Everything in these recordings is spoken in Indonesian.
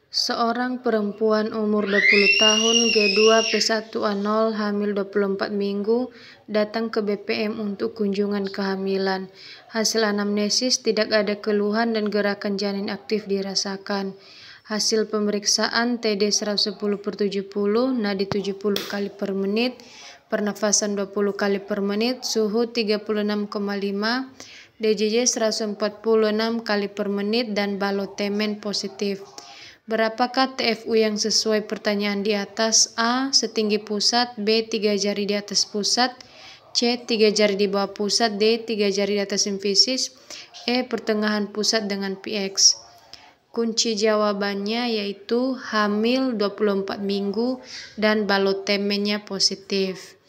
Seorang perempuan umur 20 tahun G2P1A0 hamil 24 minggu datang ke BPM untuk kunjungan kehamilan. Hasil anamnesis tidak ada keluhan dan gerakan janin aktif dirasakan. Hasil pemeriksaan TD 110/70, nadi 70 kali per menit, pernafasan 20 kali per menit, suhu 36,5, DJJ 146 kali per menit dan balotemen positif. Berapakah TFU yang sesuai pertanyaan di atas? A. Setinggi pusat. B. 3 jari di atas pusat. C. 3 jari di bawah pusat. D. 3 jari di atas simfisis. E. Pertengahan pusat dengan PX. Kunci jawabannya yaitu hamil 24 minggu dan balotemennya positif.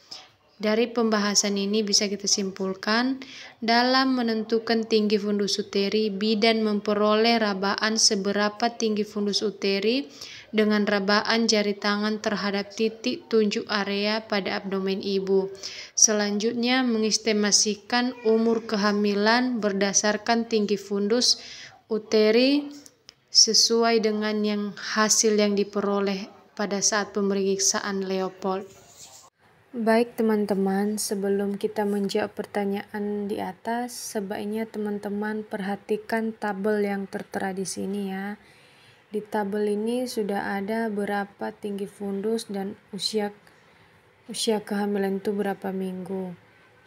Dari pembahasan ini bisa kita simpulkan, dalam menentukan tinggi fundus uteri, bidan memperoleh rabaan seberapa tinggi fundus uteri dengan rabaan jari tangan terhadap titik tunjuk area pada abdomen ibu. Selanjutnya, mengestimasikan umur kehamilan berdasarkan tinggi fundus uteri sesuai dengan hasil yang diperoleh pada saat pemeriksaan Leopold. Baik teman-teman, sebelum kita menjawab pertanyaan di atas, sebaiknya teman-teman perhatikan tabel yang tertera di sini ya. Di tabel ini sudah ada berapa tinggi fundus dan usia kehamilan itu berapa minggu.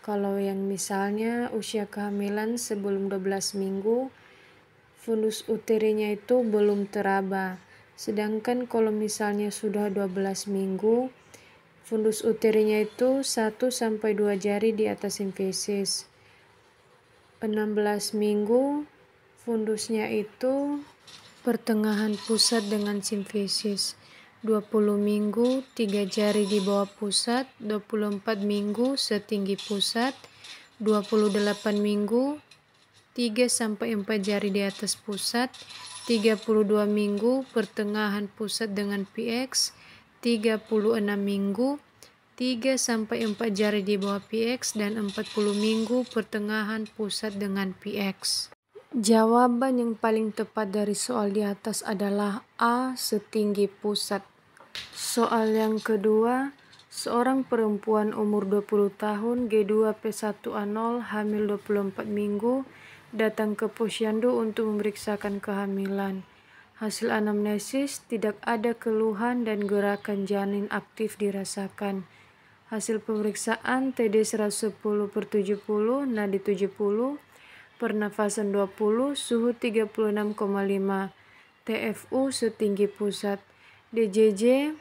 Kalau yang misalnya usia kehamilan sebelum 12 minggu, fundus uterinya itu belum teraba. Sedangkan kalau misalnya sudah 12 minggu, fundus uterinya itu 1-2 jari di atas simfisis. 16 minggu fundusnya itu pertengahan pusat dengan simfisis. 20 minggu 3 jari di bawah pusat. 24 minggu setinggi pusat. 28 minggu 3-4 jari di atas pusat. 32 minggu pertengahan pusat dengan PX. 36 minggu 3-4 jari di bawah PX dan 40 minggu pertengahan pusat dengan PX. Jawaban yang paling tepat dari soal di atas adalah A. Setinggi pusat. Soal yang kedua, seorang perempuan umur 20 tahun G2P1A0 hamil 24 minggu datang ke posyandu untuk memeriksakan kehamilan. Hasil anamnesis tidak ada keluhan dan gerakan janin aktif dirasakan. Hasil pemeriksaan TD 110/70, nadi 70, pernafasan 20, suhu 36,5, TFU setinggi pusat, DJJ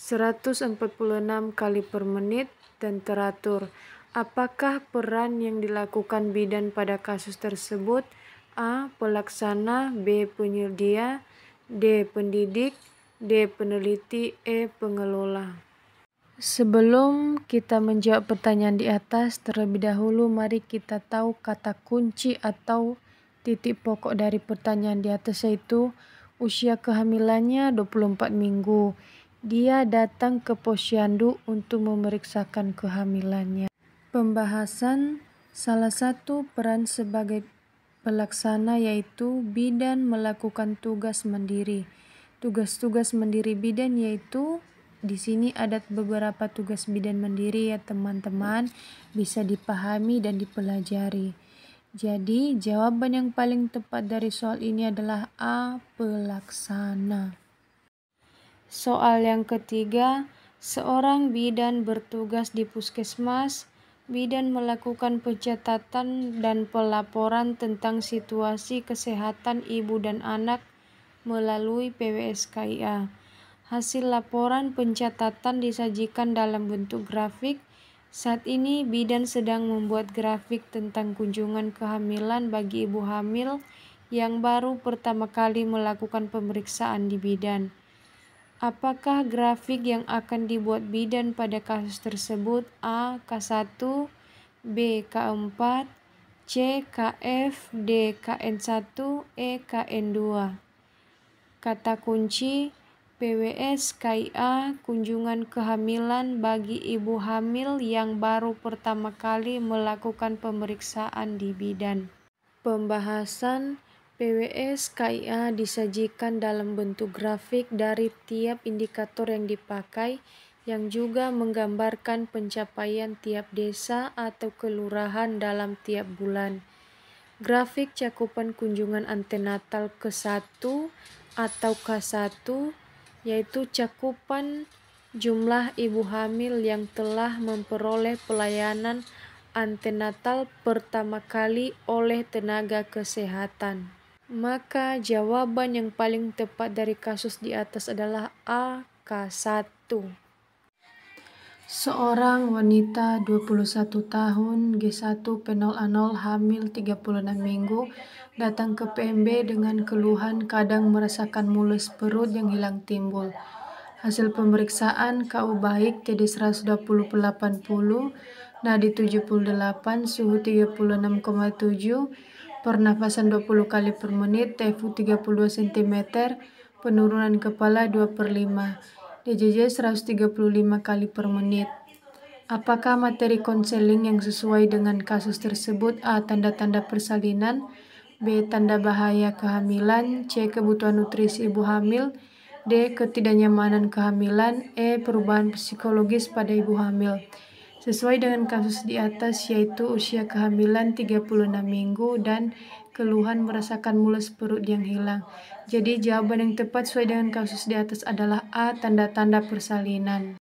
146 kali per menit dan teratur. Apakah peran yang dilakukan bidan pada kasus tersebut? A. Pelaksana, B. Penyedia, D. Pendidik, D. Peneliti, E. Pengelola. Sebelum kita menjawab pertanyaan di atas, terlebih dahulu mari kita tahu kata kunci atau titik pokok dari pertanyaan di atas, yaitu usia kehamilannya 24 minggu. Dia datang ke posyandu untuk memeriksakan kehamilannya. Pembahasan salah satu peran sebagai pelaksana yaitu bidan melakukan tugas mandiri. Tugas-tugas mandiri bidan yaitu di sini ada beberapa tugas bidan mandiri ya teman-teman, bisa dipahami dan dipelajari. Jadi jawaban yang paling tepat dari soal ini adalah A. Pelaksana. Soal yang ketiga, seorang bidan bertugas di puskesmas. Bidan melakukan pencatatan dan pelaporan tentang situasi kesehatan ibu dan anak melalui PWS-KIA. Hasil laporan pencatatan disajikan dalam bentuk grafik. Saat ini bidan sedang membuat grafik tentang kunjungan kehamilan bagi ibu hamil yang baru pertama kali melakukan pemeriksaan di bidan. Apakah grafik yang akan dibuat bidan pada kasus tersebut? A. K1, B. K4, C. KF, D. KN1, E. KN2. Kata kunci PWS KIA kunjungan kehamilan bagi ibu hamil yang baru pertama kali melakukan pemeriksaan di bidan. Pembahasan PWS KIA disajikan dalam bentuk grafik dari tiap indikator yang dipakai, yang juga menggambarkan pencapaian tiap desa atau kelurahan dalam tiap bulan. Grafik cakupan kunjungan antenatal ke-1 atau K1, yaitu cakupan jumlah ibu hamil yang telah memperoleh pelayanan antenatal pertama kali oleh tenaga kesehatan. Maka jawaban yang paling tepat dari kasus di atas adalah A, K1. Seorang wanita 21 tahun, G1 P0A0 hamil 36 minggu, datang ke PMB dengan keluhan kadang merasakan mules perut yang hilang timbul. Hasil pemeriksaan KU baik, TD 120/80, nadi 78, suhu 36,7, pernapasan 20 kali per menit, TFU 32 cm, penurunan kepala 2/5, DJJ 135 kali per menit. Apakah materi konseling yang sesuai dengan kasus tersebut? A. Tanda-tanda persalinan, B. Tanda bahaya kehamilan, C. Kebutuhan nutrisi ibu hamil, D. Ketidaknyamanan kehamilan, E. Perubahan psikologis pada ibu hamil. Sesuai dengan kasus di atas, yaitu usia kehamilan 36 minggu dan keluhan merasakan mules perut yang hilang. Jadi jawaban yang tepat sesuai dengan kasus di atas adalah A. Tanda-tanda persalinan.